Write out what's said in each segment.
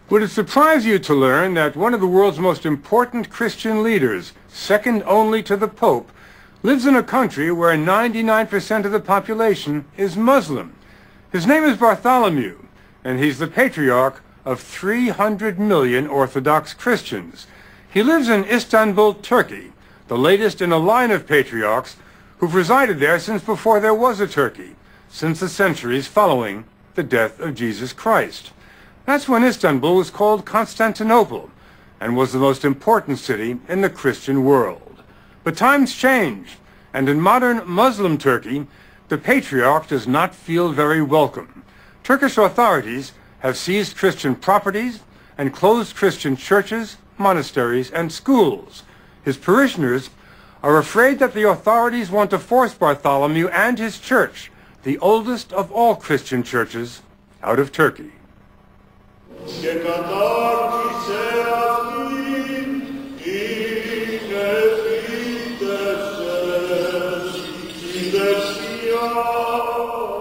Would it surprise you to learn that one of the world's most important Christian leaders, second only to the Pope, lives in a country where 99% of the population is Muslim? His name is Bartholomew, and he's the patriarch of 300 million Orthodox Christians. He lives in Istanbul, Turkey, the latest in a line of patriarchs who've resided there since before there was a Turkey, since the centuries following the death of Jesus Christ. That's when Istanbul was called Konstantinopel and was the most important city in the Christian world. But times changed, and in modern Muslim Turkey, the patriarch does not feel very welcome. Turkish authorities have seized Christian properties and closed Christian churches, monasteries, and schools. His parishioners are afraid that the authorities want to force Bartholomew and his church, the oldest of all Christian churches, out of Turkey.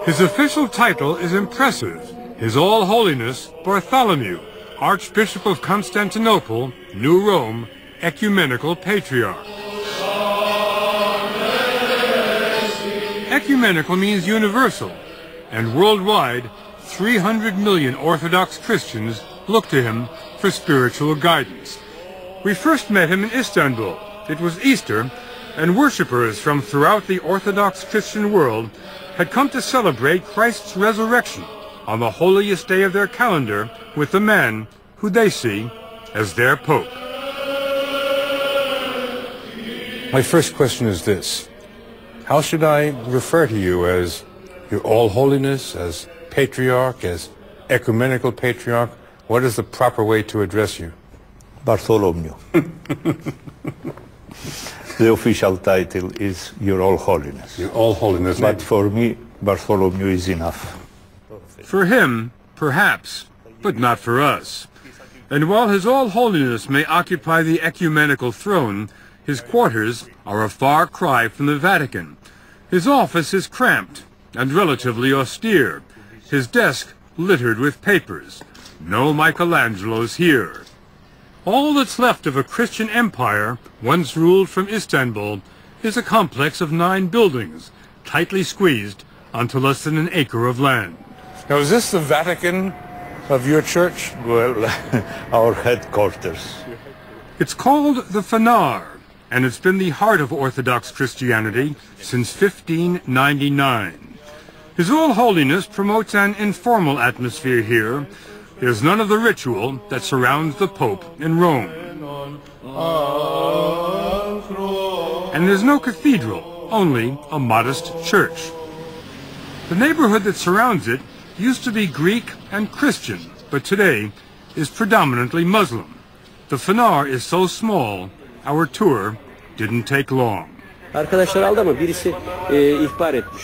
His official title is impressive. His All Holiness Bartholomew, Archbishop of Constantinople, New Rome, Ecumenical Patriarch. Ecumenical means universal, and worldwide, 300 million Orthodox Christians look to him for spiritual guidance. We first met him in Istanbul. It was Easter, and worshippers from throughout the Orthodox Christian world had come to celebrate Christ's resurrection on the holiest day of their calendar with the man who they see as their Pope. My first question is this: how should I refer to you? As your All Holiness, as Patriarch, as Ecumenical Patriarch? What is the proper way to address you? Bartholomew. The official title is Your All Holiness. Your All Holiness. But for me, Bartholomew is enough. For him, perhaps, but not for us. And while His All Holiness may occupy the ecumenical throne, his quarters are a far cry from the Vatican. His office is cramped and relatively austere, his desk littered with papers. No Michelangelos here. All that's left of a Christian empire, once ruled from Istanbul, is a complex of 9 buildings, tightly squeezed onto less than an acre of land. Now, is this the Vatican of your church? Well, our headquarters. It's called the Fenar, and it's been the heart of Orthodox Christianity since 1599. His All Holiness promotes an informal atmosphere here. There's none of the ritual that surrounds the Pope in Rome. And there's no cathedral, only a modest church. The neighborhood that surrounds it used to be Greek and Christian, but today is predominantly Muslim. The Fenar is so small, our tour didn't take long. It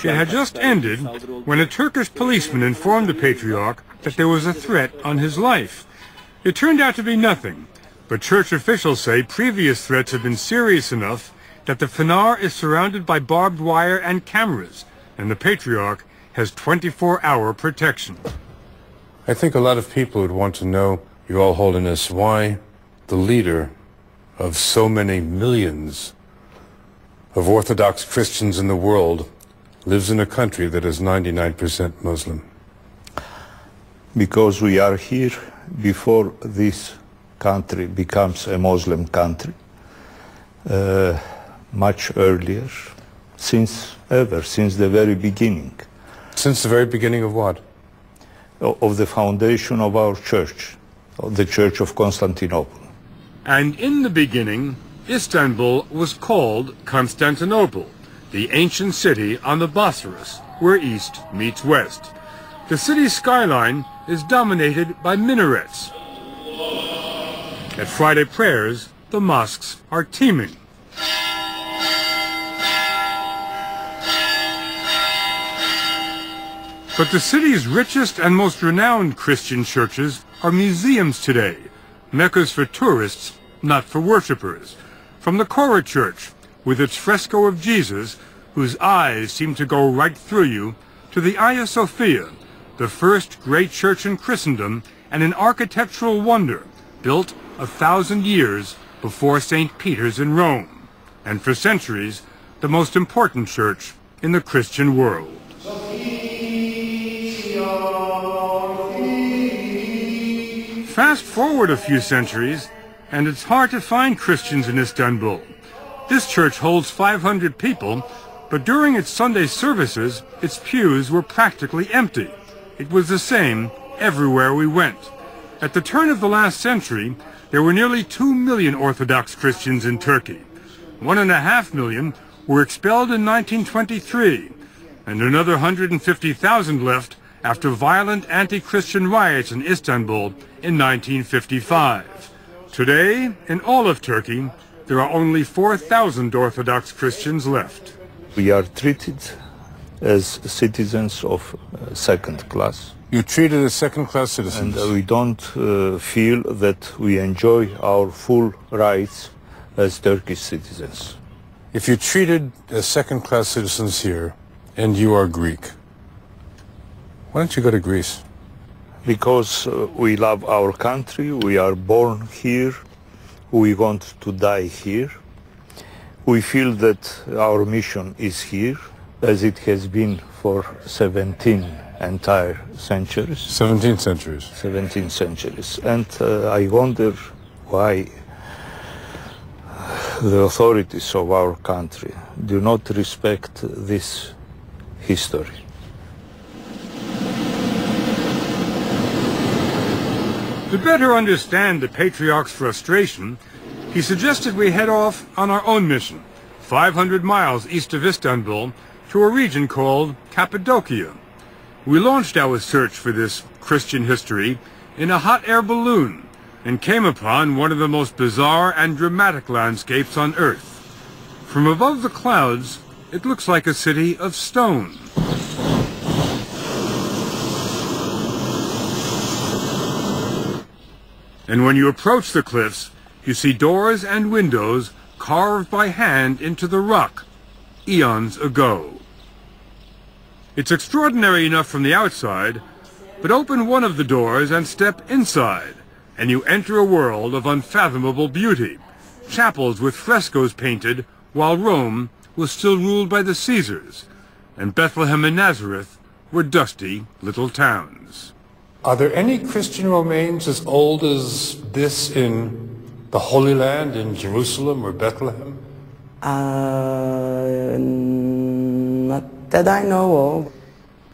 had just ended when a Turkish policeman informed the Patriarch that there was a threat on his life. It turned out to be nothing, but church officials say previous threats have been serious enough that the Fenar is surrounded by barbed wire and cameras, and the Patriarch has 24-hour protection. I think a lot of people would want to know, Your All Holiness, why the leader of so many millions of Orthodox Christians in the world lives in a country that is 99% Muslim. Because we are here before this country becomes a Muslim country, much earlier, since the very beginning. Since the very beginning of what? Of the foundation of our church, of the Church of Constantinople. And in the beginning, Istanbul was called Constantinople, the ancient city on the Bosphorus, where east meets west. The city's skyline is dominated by minarets. At Friday prayers, the mosques are teeming. But the city's richest and most renowned Christian churches are museums today, meccas for tourists, not for worshippers. From the Cora Church, with its fresco of Jesus, whose eyes seem to go right through you, to the Hagia Sophia, the first great church in Christendom and an architectural wonder, built 1,000 years before St. Peter's in Rome, and for centuries the most important church in the Christian world. Fast forward a few centuries, and it's hard to find Christians in Istanbul. This church holds 500 people, but during its Sunday services, its pews were practically empty. It was the same everywhere we went. At the turn of the last century, there were nearly 2 million Orthodox Christians in Turkey. 1.5 million were expelled in 1923, and another 150,000 left after violent anti-Christian riots in Istanbul in 1955. Today, in all of Turkey, there are only 4,000 Orthodox Christians left. We are treated as citizens of second class. You're treated as second-class citizens? And we don't feel that we enjoy our full rights as Turkish citizens. If you're treated as second-class citizens here, and you are Greek, why don't you go to Greece? Because we love our country, we are born here, we want to die here. We feel that our mission is here, as it has been for 17 entire centuries. 17 centuries. 17 centuries. And I wonder why the authorities of our country do not respect this history. To better understand the Patriarch's frustration, he suggested we head off on our own mission, 500 miles east of Istanbul, to a region called Cappadocia. We launched our search for this Christian history in a hot air balloon and came upon one of the most bizarre and dramatic landscapes on Earth. From above the clouds, it looks like a city of stone. And when you approach the cliffs, you see doors and windows carved by hand into the rock, eons ago. It's extraordinary enough from the outside, but open one of the doors and step inside, and you enter a world of unfathomable beauty. Chapels with frescoes painted while Rome was still ruled by the Caesars, and Bethlehem and Nazareth were dusty little towns. Are there any Christian remains as old as this in the Holy Land, in Jerusalem or Bethlehem? Not that I know of.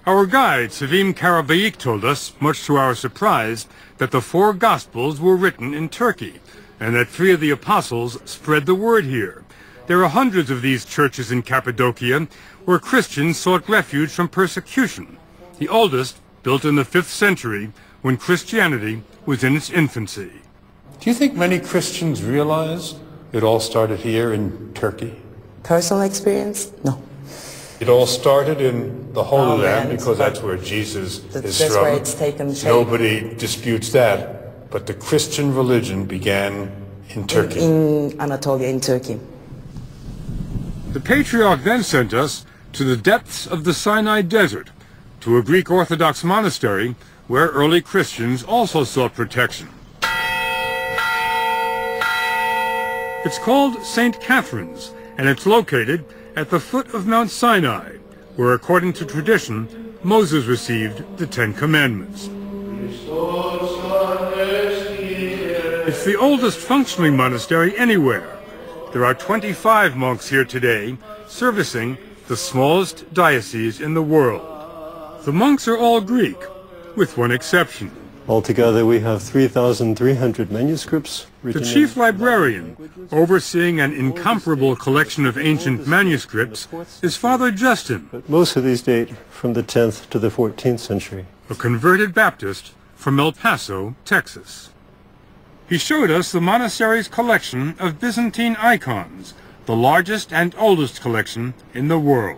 Our guide, Sevim Karabayik, told us, much to our surprise, that the 4 Gospels were written in Turkey, and that 3 of the apostles spread the word here. There are hundreds of these churches in Cappadocia where Christians sought refuge from persecution. The oldest, built in the 5th century, when Christianity was in its infancy. Do you think many Christians realize it all started here in Turkey? Personal experience? No. It all started in the Holy Land because that's where Jesus is that's from. where it's taken shape. Nobody disputes that. But the Christian religion began in Turkey. In Anatolia, in Turkey. The Patriarch then sent us to the depths of the Sinai Desert, to a Greek Orthodox monastery where early Christians also sought protection. It's called St. Catherine's, and it's located at the foot of Mount Sinai, where, according to tradition, Moses received the 10 Commandments. It's the oldest functioning monastery anywhere. There are 25 monks here today, servicing the smallest diocese in the world. The monks are all Greek, with one exception. Altogether, we have 3,300 manuscripts written. The chief librarian, overseeing an incomparable collection of ancient manuscripts, is Father Justin, But most of these date from the 10th to the 14th century. a converted Baptist from El Paso, Texas. He showed us the monastery's collection of Byzantine icons, the largest and oldest collection in the world.